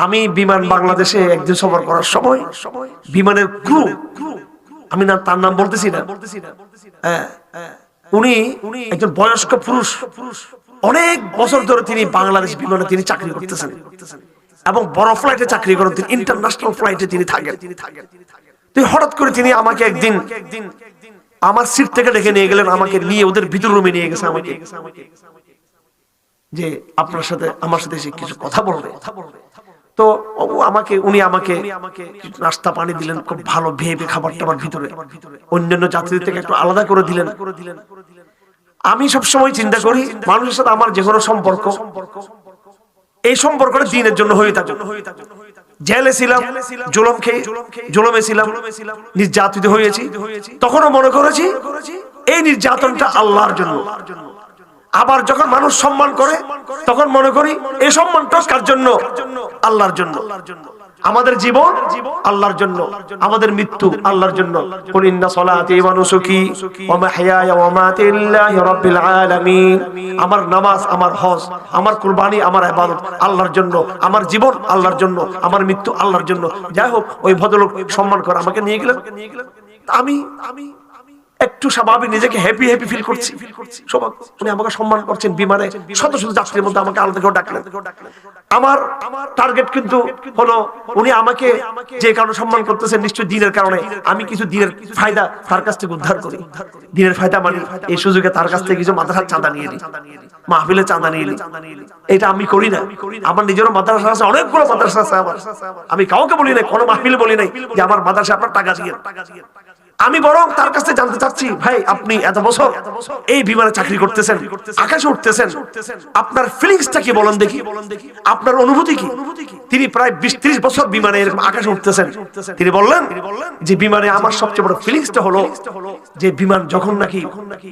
আমি বিমান বাংলাদেশে একদিন সফর করার সময় বিমানের ক্রু, আমি না তার নাম বলতেছি না, উনি একজন বয়স্ক পুরুষ, অনেক বছর ধরে তিনি বাংলাদেশ বিমানে তিনি চাকরি করতেছেন এবং বড় ফ্লাইটে চাকরি করেন, তিনি ইন্টারন্যাশনাল ফ্লাইটে তিনি থাকেন। তুই হঠাৎ করে তিনি আমাকে একদিন আমার সিট থেকে ডেকে নিয়ে গেলেন, আমাকে নিয়ে ওদের ভিতর রুমে নিয়ে গেছে আমাকে, যে আপনার সাথে আমার সাথে এসে কিছু কথা বলবে। তো উনি আমাকে নাস্তা পানি দিলেন, খুব ভালো ভেবে খাবার টাবার ভিতরে অন্যান্য যাত্রীদের থেকে একটু আলাদা করে দিলেন। আমি সবসময় চিন্তা করি মানুষের সাথে আমার যে কোনো সম্পর্ক, এই সম্পর্কটা দিনের জন্য হয়ে থাকে। জেলে ছিলাম, জুলুমে ছিলাম, নির্যাতিত হয়েছি, তখনও মনে করেছি এই নির্যাতনটা আল্লাহর জন্য। আবার যখন মানুষ সম্মান করে তখন মনে করি এই সম্মানটা কার জন্য? আল্লাহর জন্য। আমাদের জীবন আল্লাহর জন্য, আমাদের মৃত্যু আল্লাহর জন্য। কুল ইন্না সলাতি ওয়া নুসুকি ওয়া মাহইয়ায়া ওয়া মামাতি লিল্লাহি রাব্বিল আলামিন। আমার নামাজ, আমার হজ, আমার কুরবানি, আমার ইবাদত আল্লাহর জন্য, আমার জীবন আল্লাহর জন্য, আমার মৃত্যু আল্লাহর জন্য। যাই হোক, ওই ভদ্রলোক সম্মান করে আমাকে নিয়ে গেলেন। আমি একটু স্বাভাবিক নিজেকে হ্যাপি ফিল করছি। উনি আমাকে সম্মান করছেন বিমানে, শত শত যাত্রীর মধ্যে আমাকে আলাদা করে ডাকলেন। আমার টার্গেট কিন্তু হলো উনি আমাকে যে কারণে সম্মান করতেছেন নিশ্চয়ই দিনের কারণে, আমি কিছু দিনের ফায়দা তার কাছ থেকে উদ্ধার করি। দিনের ফায়দা মানে এই সুযোগে তার কাছ থেকে কিছু মাদ্রাসার চাঁদা নিয়ে নিই, মাহফিলের চাঁদা নিয়ে নিই। এটা আমি করি না। আমার নিজেরও মাদ্রাসা আছে, অনেকগুলো মাদ্রাসা আছে আমার। আমি কাউকে বলি নাই, কোনো মাহফিলে বলি নাই যে আমার মাদ্রাসা আপনার টাকা দিয়ে। আমি বরং তার কাছে জানতে চাচ্ছি, ভাই আপনি এত বছর এই বিমানে চাকরি করতেছেন, আকাশে উঠতেছেন, আপনার ফিলিংসটা কি বলেন দেখি, আপনার অনুভূতি কি? তিনি প্রায় 20-30 বছর বিমানে এরকম আকাশে উঠতেছেন। তিনি বললেন যে বিমানে আমার সবচেয়ে বড় ফিলিংসটা হলো যে বিমান যখন নাকি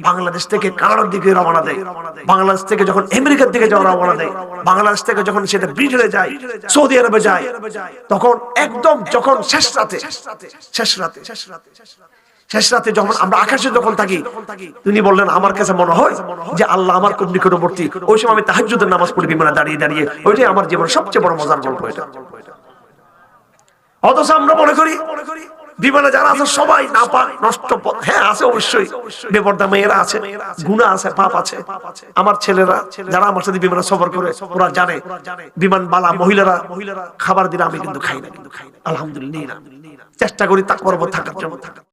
বাংলাদেশ থেকে কানাডার দিকে রওনা দেয়, বাংলাদেশ থেকে যখন আমেরিকার দিকে যাওয়া রওনা দেয়, বাংলাদেশ থেকে যখন সেটা ব্রিটেনে যায়, সৌদি আরবে যায়, তখন একদম যখন শেষ রাতে যখন আমরা আকাশে যখন থাকি, তিনি বললেন আমার কাছে মনে হয় যে আল্লাহ আমার খুব নিকটবর্তী। ওই সময় আমি তাহাজ্জুদের নামাজ পড়ি বিমানে দাঁড়িয়ে দাঁড়িয়ে, ওইটাই আমার জীবনের সবচেয়ে বড় মজার গল্প এটা। অথচ আমরা মনে করি বিমানে যারা আছে সবাই নাপাক, নষ্ট। হ্যাঁ আছে, অবশ্যই বেপরদা মেয়েরা আছে, গুনাহ আছে, পাপ আছে। আমার ছেলেরা যারা আমার সাথে বিমানে সফর করে ওরা জানে বিমান বালা মহিলারা খাবার দিলে আমি কিন্তু খাই না, আলহামদুলিল্লাহ চেষ্টা করি তাকওয়ার উপর থাকার জন্য।